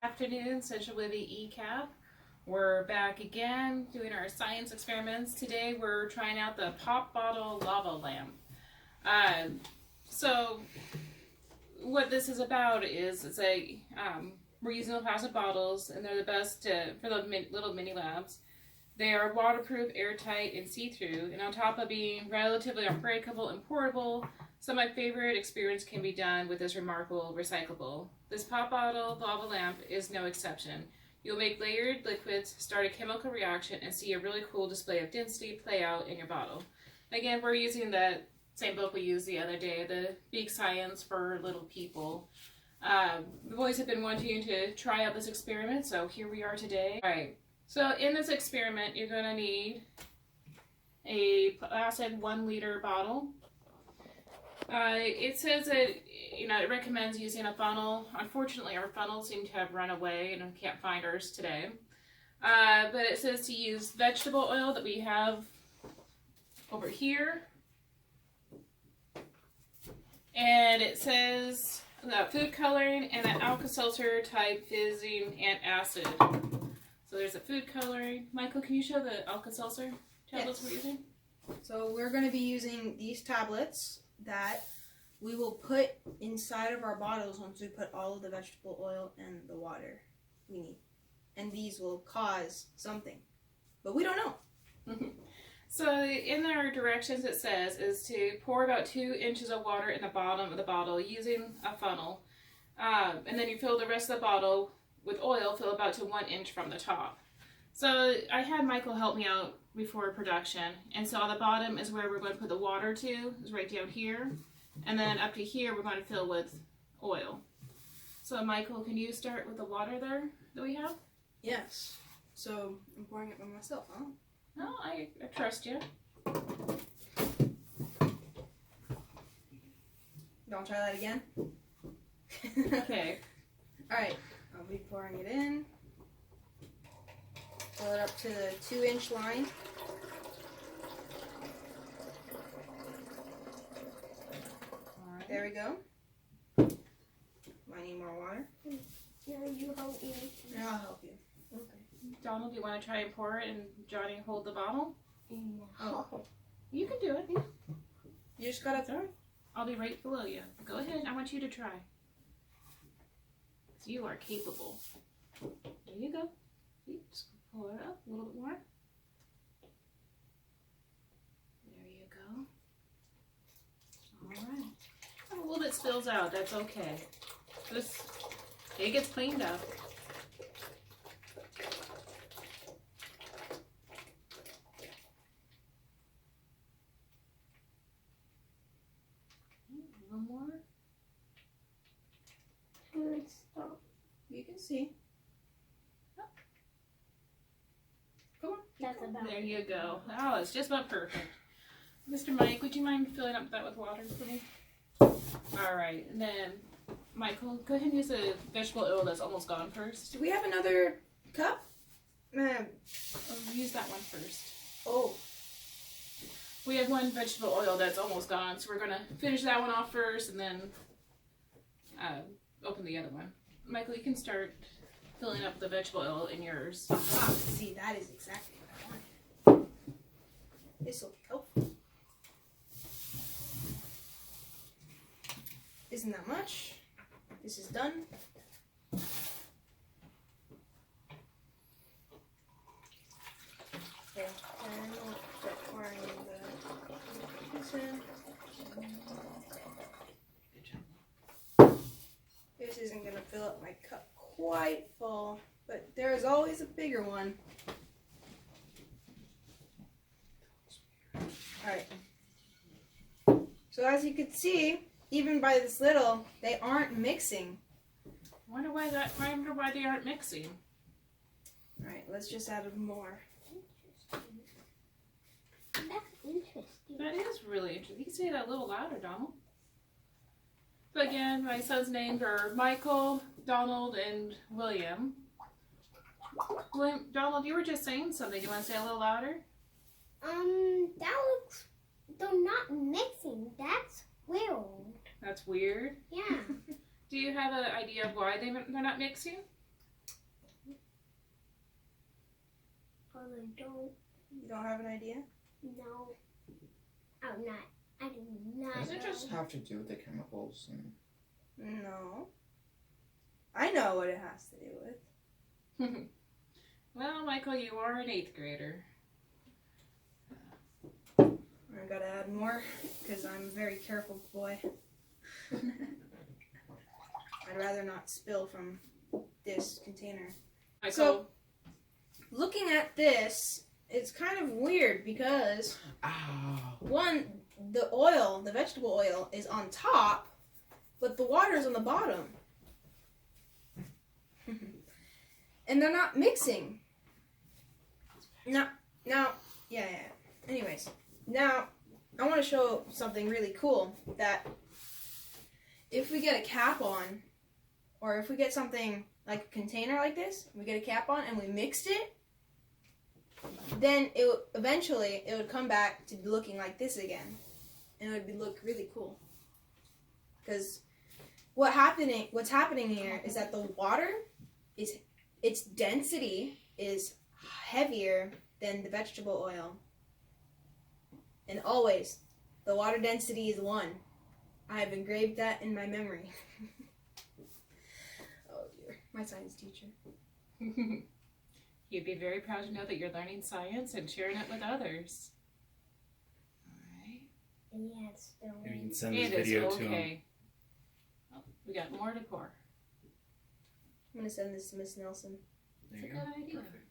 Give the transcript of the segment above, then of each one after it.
Afternoon, Central Living ECAP. We're back again doing our science experiments. Today we're trying out the pop bottle lava lamp. So what this is about is we're using plastic bottles, and they're the best for the little mini labs. They are waterproof, airtight, and see-through, and on top of being relatively unbreakable and portable, some of my favorite experience can be done with this remarkable recyclable. This pop bottle lava lamp is no exception. You'll make layered liquids, start a chemical reaction, and see a really cool display of density play out in your bottle. Again, we're using that same book we used the other day, the Big Science for Little People. The boys have been wanting to try out this experiment, so here we are today. Alright, so in this experiment, you're going to need a plastic 1 liter bottle. It says that, it recommends using a funnel. Unfortunately, our funnels seem to have run away and I can't find ours today. But it says to use vegetable oil that we have over here. And it says food coloring and an Alka-Seltzer type fizzing antacid. So there's a food coloring. Michael, can you show the Alka-Seltzer tablets we're using? So we're going to be using these tablets that we will put inside of our bottles once we put all of the vegetable oil and the water we need. And these will cause something, but we don't know. So in our directions it says is to pour about 2 inches of water in the bottom of the bottle using a funnel. And then you fill the rest of the bottle with oil, fill about to 1 inch from the top. So I had Michael help me out before production, and so on the bottom is where we're going to put the water to, is right down here, and then up to here we're going to fill with oil. So Michael, can you start with the water there that we have? Yes. So I'm pouring it by myself, huh? No, I trust you. Don't try that again. Okay. Alright, I'll be pouring it in. Fill it up to the 2 inch line. Alright, there we go. I need more water. Yeah, you help me. Yeah, I'll help you. Okay. Donald, do you want to try and pour it and Johnny hold the bottle? No. Oh. You can do it. Yeah. You just gotta throw it. I'll be right below you. Go ahead. I want you to try. You are capable. There you go. Just pull it up a little bit more. There you go. All right. A little bit spills out. That's okay. It gets cleaned up. A little more. Good stuff. You can see. Come on. That's about There you go. Oh, it's just about perfect. Mr. Mike, would you mind filling up that with water for me? All right, and then Michael, go ahead and use the vegetable oil that's almost gone first. Do we have another cup? Use that one first. Oh. We have one vegetable oil that's almost gone, so we're going to finish that one off first and then open the other one. Michael, you can start filling up the vegetable oil in yours. Aha, see, that is exactly what I wanted. This will be helpful. Isn't that much? This is done. Okay, and we'll start pouring this in. This isn't going to fill up my cup quite full, but there is always a bigger one. Alright. So as you can see, even by this little, they aren't mixing. I wonder why they aren't mixing. Alright, let's just add more. That's interesting. That is really interesting. You can say it a little louder, Donald. So again, my son's names are Michael, Donald, and William. Donald, you were just saying something. Do you want to say it a little louder? That looks, they're not mixing. That's weird. That's weird. Yeah. Do you have an idea of why they're not mixing? because I don't You don't have an idea? know. I'm not. I do not Does it know. just have to do with the chemicals? And No. I know what it has to do with. Well, Michael, you are an 8th grader. I gotta add more because I'm a very careful boy. I'd rather not spill from this container. Michael, So- Looking at this, it's kind of weird because one, the oil, the vegetable oil, is on top, but the water's on the bottom. And they're not mixing. Now, yeah. Anyways, now I want to show something really cool that if we get a cap on, or if we get something like a container like this, we get a cap on and we mixed it, then eventually it would come back to looking like this again, and it would look really cool. Because what's happening here is that the water its density is heavier than the vegetable oil, and always the water density is 1. I have engraved that in my memory. Oh dear, my science teacher. you'd be very proud to know that you're learning science and sharing it with others. Alright. Yeah, it's still. Maybe you can send this It is video to him. okay. Oh, we got more to pour. I'm gonna send this to Miss Nelson. There It's a you go. good idea. Perfect.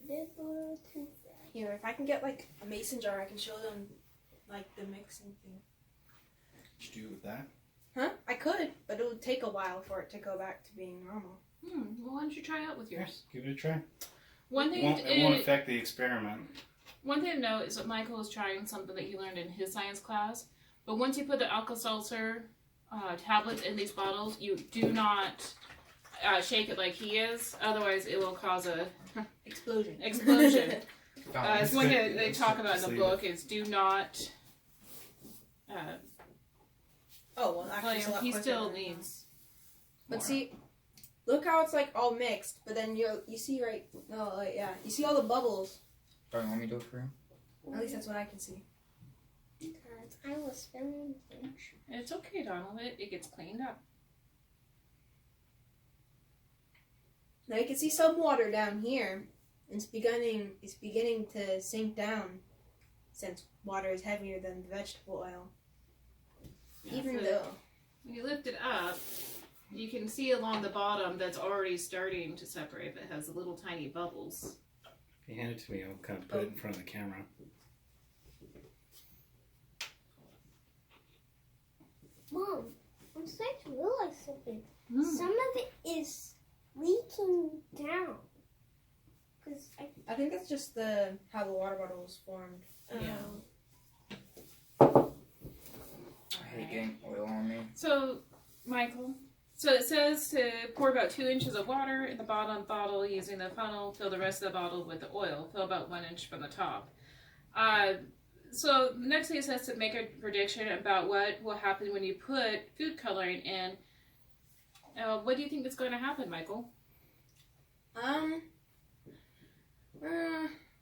This little too fast. Here, if I can get like a mason jar, I can show them like the mixing thing. What you do with that? Huh? I could, but it would take a while for it to go back to being normal. Well, why don't you try out with yours? Yes, give it a try. One thing, It won't affect the experiment. one thing to note is that Michael is trying something that he learned in his science class. But once you put the Alka-Seltzer tablets in these bottles, you do not shake it like he is. Otherwise, it will cause a Explosion. explosion. It's one Stick- thing they talk about in the sleeve book is do not. Oh, well, actually, it's a lot He quicker still than that. needs. But more. see, look how it's like all mixed, but then you see right, no, like, yeah, you see all the bubbles. don't you want me to do it for you? At least that's what I can see. Because I was filming. It's okay, Donald. It gets cleaned up. Now you can see some water down here. It's beginning to sink down, since water is heavier than the vegetable oil. Even So though, when you lift it up, you can see along the bottom that's already starting to separate, but has little tiny bubbles. If you hand it to me, I'll kind of put it in front of the camera. Mom, I'm starting to realize something. Mm. Some of it is leaking down. Because I think that's just how the water bottle was formed. Yeah. I hate getting oil on me. So, Michael, so it says to pour about 2 inches of water in the bottom bottle using the funnel. Fill the rest of the bottle with the oil. Fill about 1 inch from the top. So the next thing it says to make a prediction about what will happen when you put food coloring in. What do you think is going to happen, Michael?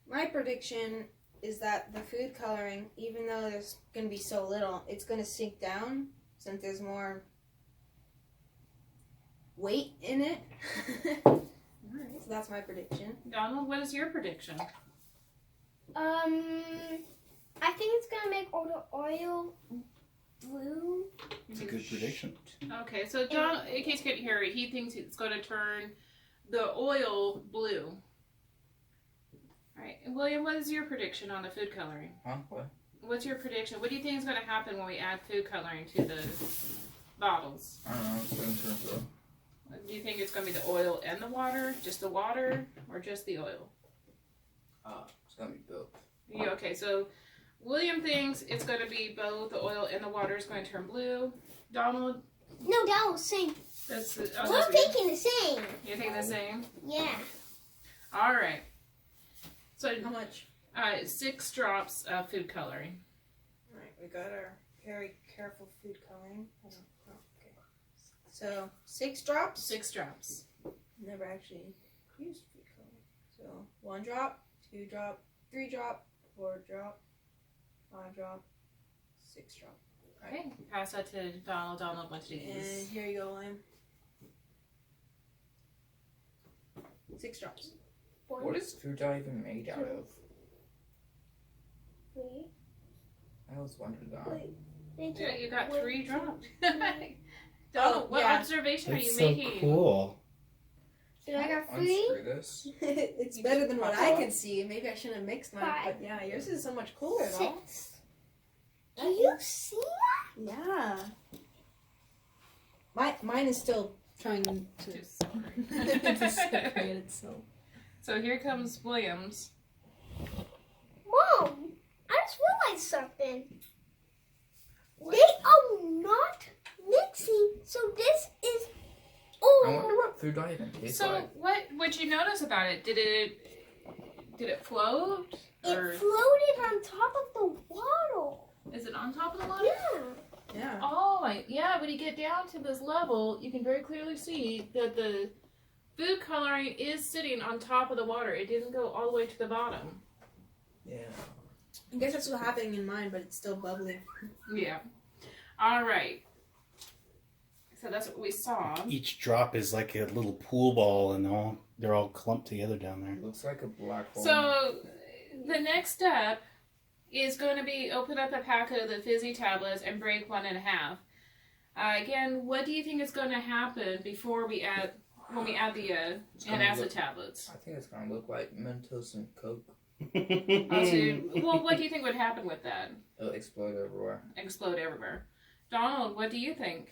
My prediction is that the food coloring, even though there's going to be so little, it's going to sink down since there's more weight in it. So that's my prediction. Donald, what is your prediction? I think it's gonna make all the oil blue. It's a good prediction. Okay, so John, in case you couldn't hear it, he thinks it's going to turn the oil blue. All right, and William, what is your prediction on the food coloring? Huh? What? What's your prediction? What do you think is going to happen when we add food coloring to the bottles? I don't know. It's going to turn blue. Do you think it's going to be the oil and the water, just the water, or just the oil? It's going to be both. Yeah, okay, so William thinks it's going to be both the oil and the water is going to turn blue. Donald, No, that was same. that's We're that's thinking the same. you think the same? Yeah. All right. So How much? 6 drops of food coloring. Alright, we got our very careful food coloring. Hold on. Oh, okay. So, 6 drops? 6 drops. Never actually used food coloring. So 1 drop, 2 drop, 3 drop, 4 drop, 5 drop, 6 drop. Okay, pass that to Donald. Donald wants to And use. here you go, William. 6 drops. What is food dye even made out of? 3. I always wondered that. Yeah, you got 3 drops. Oh, What yeah. observation are That's you so making? cool. So I got 3. Unscrew this. It's You better just than what pop I it. can see. Maybe I shouldn't have mixed mine. 5. But yeah, yours is so much cooler though. 6. Do you see that? Yeah. Mine is still trying to Just separate. to separate itself. So here comes Williams. Mom, I just realized something. They are not mixing, so this is I wonder all. what food dye even tastes So like. what'd you notice about it? Did it float? Or It floated on top of the water. is it on top of the water? Yeah. Yeah. Oh, yeah, when you get down to this level, you can very clearly see that the food coloring is sitting on top of the water. It didn't go all the way to the bottom. Yeah. I guess that's what's happening in mine, but it's still bubbly. Yeah. All right. So that's what we saw. Each drop is like a little pool ball, and they're all clumped together down there. It looks like a black hole. So the next step is going to be open up a pack of the Fizzy tablets and break 1 in half. Again, what do you think is going to happen before we add when we add the antacid tablets? I think it's gonna look like Mentos and Coke. Well, what do you think would happen with that? It'll explode everywhere. Explode everywhere. Donald, what do you think?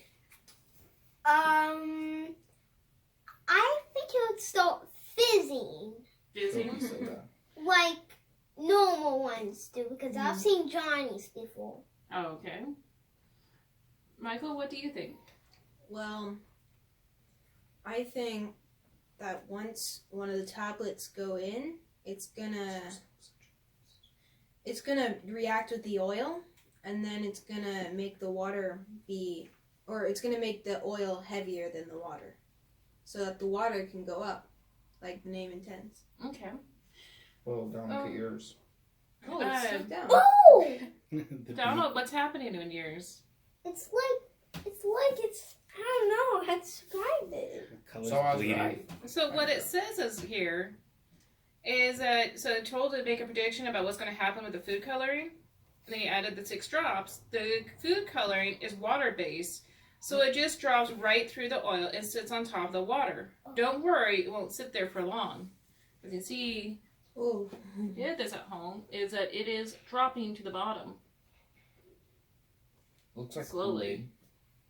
I think it would start fizzing Fizzy? Coke soda. like normal ones do because I've seen Johnny's before. Oh, okay. Michael, what do you think? Well, I think that once one of the tablets go in, it's gonna react with the oil, and then it's gonna make the water it's gonna make the oil heavier than the water, so that the water can go up, like the name intends. Okay. Well, don't look at yours. Oh, it's stuck down. Oh, Donald, what's happening in yours? it's I don't know how to describe it. Color's So I was bleeding. right. So what it says is here is that told to make a prediction about what's going to happen with the food coloring. And then you added the 6 drops. The food coloring is water based, so it just drops right through the oil and sits on top of the water. Don't worry, it won't sit there for long. As you see, Oh, who did this at home is that it is dropping to the bottom Looks like slowly.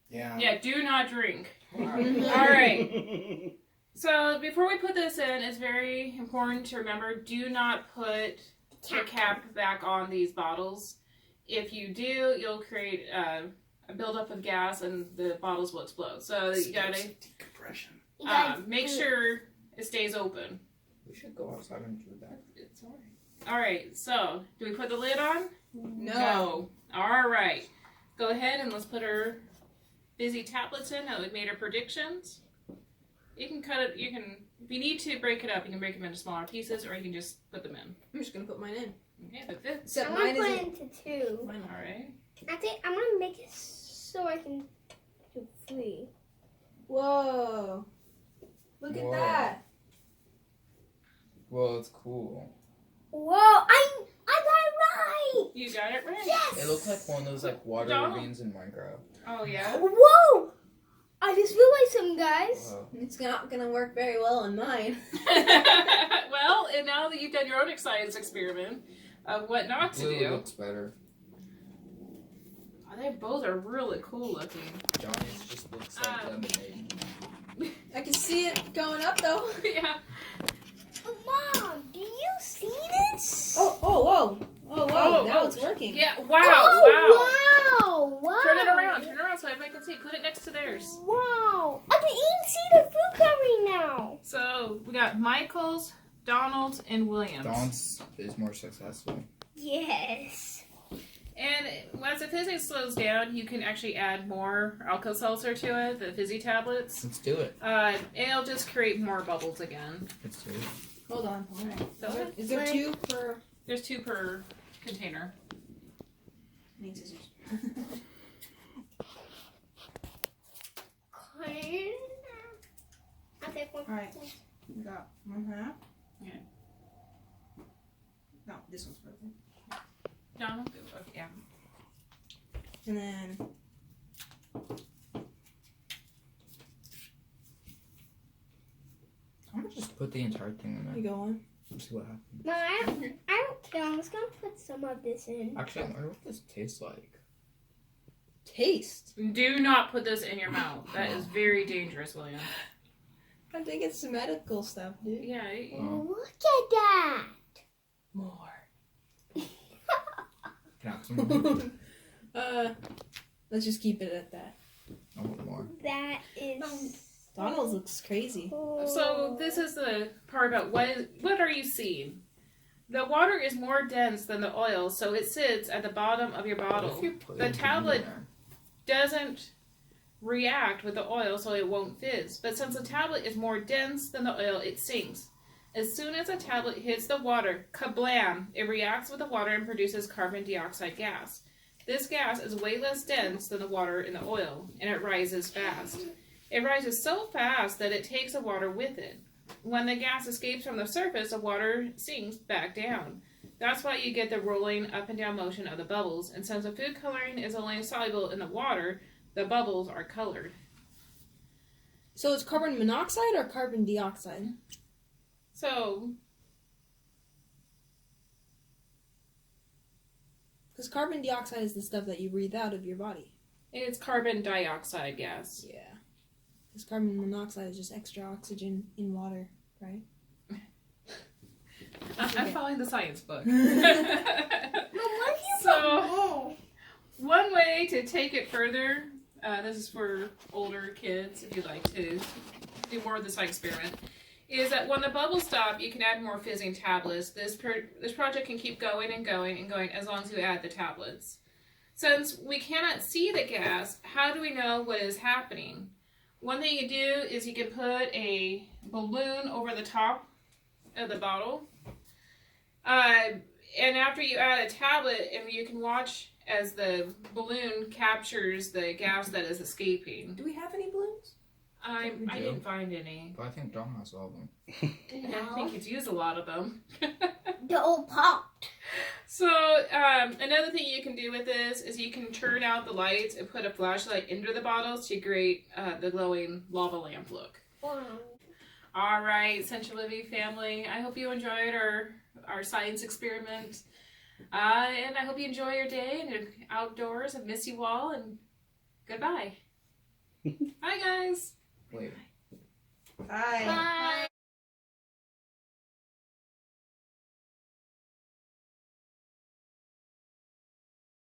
Yeah. Yeah, do not drink. Kool-Aid. All right. So before we put this in, it's very important to remember: do not put the cap back on these bottles. If you do, you'll create a buildup of gas, and the bottles will explode. So you gotta Decompression. You guys make sure it stays open. We should go outside and do that. It's all right. All right. So do we put the lid on? no. All right. Go ahead and let's put our Fizzy tablets in. Now we've made our predictions. You can cut it. You can, if you need to break it up, you can break them into smaller pieces, or you can just put them in. I'm just gonna put mine in. Okay, like this. Except I'm mine gonna put isn't. it into 2. Mine All right. I think I'm gonna make it so I can do 3. Whoa! Look Whoa. at that. Well, it's cool. Whoa! I got it right. You got it right. Yes. It looks like one of those like water Donald. ravines in Minecraft. Oh yeah. Whoa! I just realized something, guys. Wow. It's not gonna work very well on mine. Well, and now that you've done your own science experiment of what not to Blue do, looks better. they both are really cool looking. Johnny's just looks like lemonade. I can see it going up though. Yeah. Mom, do you see this? Oh, whoa. Oh, wow. Oh, now oh. it's working. Yeah. Wow. Oh, wow! Turn it around. Turn it around so everybody can see. Put it next to theirs. Wow! I can even see the food coloring now. So we got Michael's, Donald's, and Williams. Don's is more successful. Yes. And as the fizzing slows down, you can actually add more Alka-Seltzer to it, the fizzy tablets. Let's do it. It'll just create more bubbles again. Let's do it. Hold on. So Is there 2 per? there's 2 per container. I need scissors. I'll take one. Alright. We got 1/2. Yeah. No, this one's broken. No, yeah. And then I'm gonna just put the entire thing in you there. go on. See what happens. No, I don't care. I'm just gonna put some of this in. Actually, I wonder what this tastes like. Taste. Do not put this in your mouth. That is very dangerous, William. I think it's some medical stuff, dude. Yeah. Look at that. More. Can I have some more? Let's just keep it at that. I want more. That is. Donald's looks crazy. So this is the part about what are you seeing? The water is more dense than the oil, so it sits at the bottom of your What bottle. if you put The it in tablet there? doesn't react with the oil, so it won't fizz. But since the tablet is more dense than the oil, it sinks. As soon as a tablet hits the water, kablam! It reacts with the water and produces carbon dioxide gas. This gas is way less dense than the water in the oil, and it rises fast. It rises so fast that it takes the water with it. When the gas escapes from the surface, the water sinks back down. That's why you get the rolling up and down motion of the bubbles. And since the food coloring is only soluble in the water, the bubbles are colored. So it's carbon monoxide or carbon dioxide? So, Because carbon dioxide is the stuff that you breathe out of your body. it's carbon dioxide gas. Yeah. Because carbon monoxide is just extra oxygen in water, right? I'm following the science book. Mom, what is So, one way to take it further, this is for older kids if you'd like to do more of the science experiment, is that when the bubbles stop, you can add more fizzing tablets. This project can keep going and going and going as long as you add the tablets. Since we cannot see the gas, how do we know what is happening? One thing you do is you can put a balloon over the top of the bottle. And after you add a tablet, and you can watch as the balloon captures the gas that is escaping. Do we have any balloons? I We do. didn't find any. But I think Dom has all of them. I think it's used a lot of them. the old popped? So, another thing you can do with this is you can turn out the lights and put a flashlight into the bottles to create the glowing lava lamp look. All right, Central Living family, I hope you enjoyed our science experiment. And I hope you enjoy your day and your outdoors and miss you all, and goodbye. Bye, guys. Wait. Bye. Bye.